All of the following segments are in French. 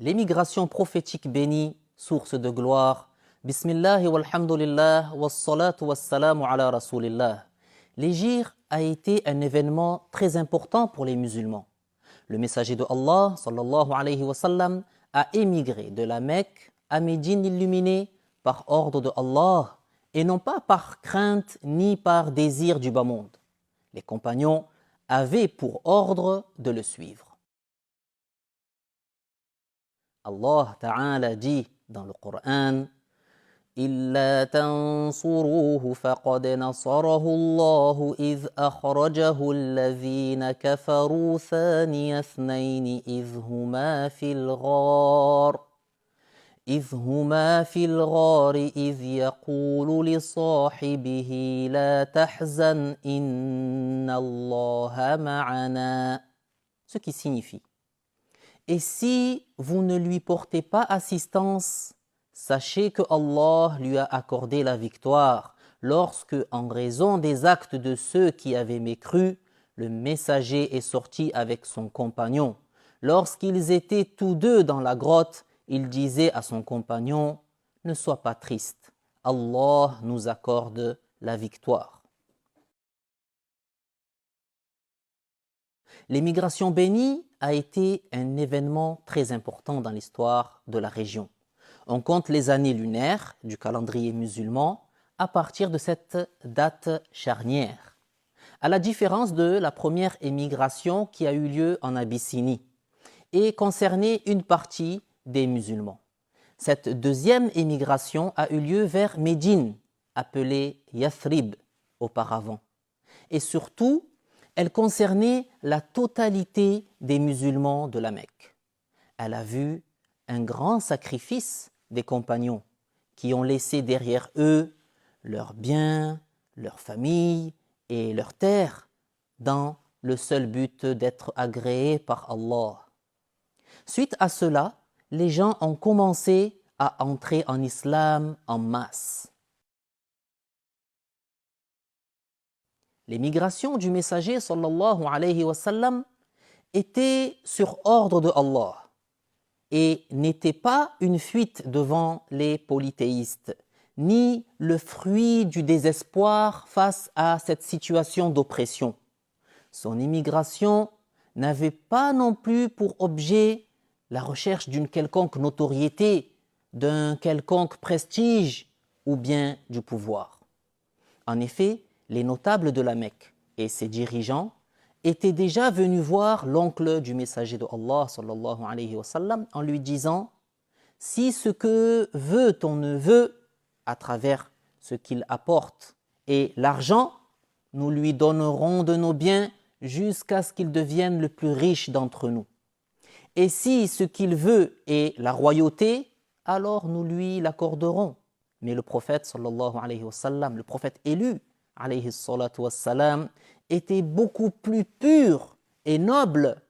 L'émigration prophétique bénie, source de gloire. Bismillah walhamdulillah wassalatu wassalamu ala rasulillah. L'hégire a été un événement très important pour les musulmans. Le messager de Allah, sallallahu alayhi wa sallam, a émigré de la Mecque à Médine illuminée par ordre de Allah et non pas par crainte ni par désir du bas monde. Les compagnons avaient pour ordre de le suivre. Allah Ta'ala dit dans le Coran إِلَّا تَنْصُرُوهُ فَقَدْ نَصَرَهُ اللَّهُ إِذْ أَخْرَجَهُ الَّذِينَ كَفَرُوا ثَانِيَ اثْنَيْنِ إِذْ هُمَا فِي الْغَارِ إِذْ يَقُولُ لِصَاحِبِهِ لَا تَحْزَنْ إِنَّ اللَّهَ مَعَنَا. Ce qui signifie: et si vous ne lui portez pas assistance, sachez que Allah lui a accordé la victoire lorsque, en raison des actes de ceux qui avaient mécru, le messager est sorti avec son compagnon. Lorsqu'ils étaient tous deux dans la grotte, il disait à son compagnon: ne sois pas triste, Allah nous accorde la victoire. L'émigration bénie a été un événement très important dans l'histoire de la région. On compte les années lunaires du calendrier musulman à partir de cette date charnière, à la différence de la première émigration qui a eu lieu en Abyssinie et concernait une partie des musulmans. Cette deuxième émigration a eu lieu vers Médine, appelée Yathrib auparavant, et surtout elle concernait la totalité des musulmans de la Mecque. Elle a vu un grand sacrifice des compagnons qui ont laissé derrière eux leurs biens, leurs familles et leurs terres dans le seul but d'être agréés par Allah. Suite à cela, les gens ont commencé à entrer en islam en masse. L'émigration du messager sallallahu alayhi wa sallam était sur ordre de Allah et n'était pas une fuite devant les polythéistes, ni le fruit du désespoir face à cette situation d'oppression. Son immigration n'avait pas non plus pour objet la recherche d'une quelconque notoriété, d'un quelconque prestige ou bien du pouvoir. En effet, les notables de la Mecque et ses dirigeants étaient déjà venus voir l'oncle du messager de Allah sallallahu alayhi wa sallam en lui disant: si ce que veut ton neveu à travers ce qu'il apporte est l'argent, nous lui donnerons de nos biens jusqu'à ce qu'il devienne le plus riche d'entre nous. Et si ce qu'il veut est la royauté, alors nous lui l'accorderons. Mais le prophète sallallahu alayhi wa sallam, le prophète élu alayhi salatu wassalam, était beaucoup plus pur et noble,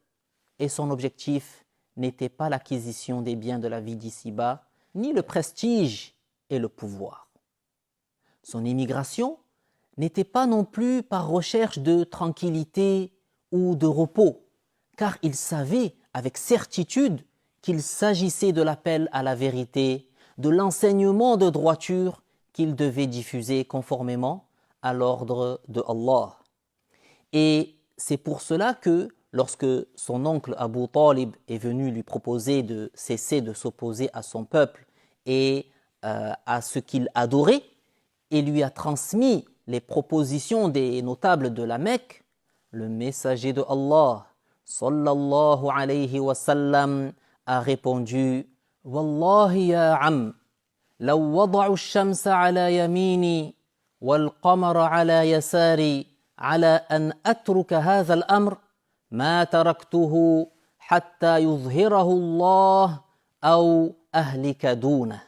et son objectif n'était pas l'acquisition des biens de la vie d'ici-bas, ni le prestige et le pouvoir. Son immigration n'était pas non plus par recherche de tranquillité ou de repos, car il savait avec certitude qu'il s'agissait de l'appel à la vérité, de l'enseignement de droiture qu'il devait diffuser conformément à l'ordre de Allah. Et c'est pour cela que lorsque son oncle Abu Talib est venu lui proposer de cesser de s'opposer à son peuple et à ce qu'il adorait, et lui a transmis les propositions des notables de la Mecque, le messager de Allah sallallahu alayhi wa sallam a répondu: Wallahi ya am, law wada'u ash-shamsa ala yamini wal qamara ala yasari على أن أترك هذا الأمر ما تركته حتى يظهره الله أو أهلك دونه.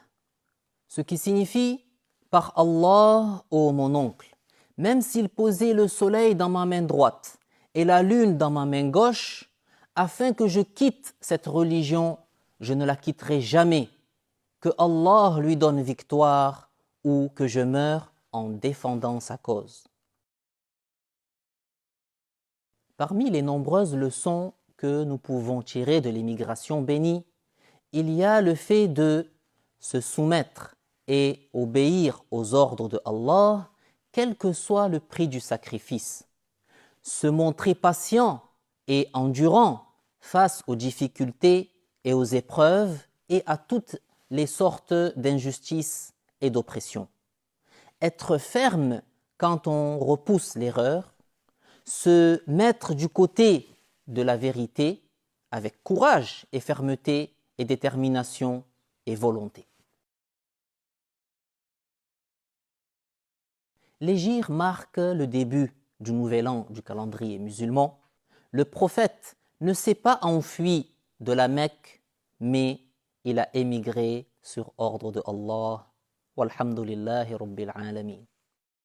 Ce qui signifie: par Allah, ô mon oncle, même s'il posait le soleil dans ma main droite et la lune dans ma main gauche, afin que je quitte cette religion, je ne la quitterai jamais, que Allah lui donne victoire ou que je meure en défendant sa cause. Parmi les nombreuses leçons que nous pouvons tirer de l'émigration bénie, il y a le fait de se soumettre et obéir aux ordres de Allah, quel que soit le prix du sacrifice. Se montrer patient et endurant face aux difficultés et aux épreuves et à toutes les sortes d'injustices et d'oppressions. Être ferme quand on repousse l'erreur, se mettre du côté de la vérité avec courage et fermeté et détermination et volonté. L'hégire marque le début du nouvel an du calendrier musulman. Le prophète ne s'est pas enfui de la Mecque, mais il a émigré sur ordre de Allah. Walhamdulillahi Rabbil Alamin.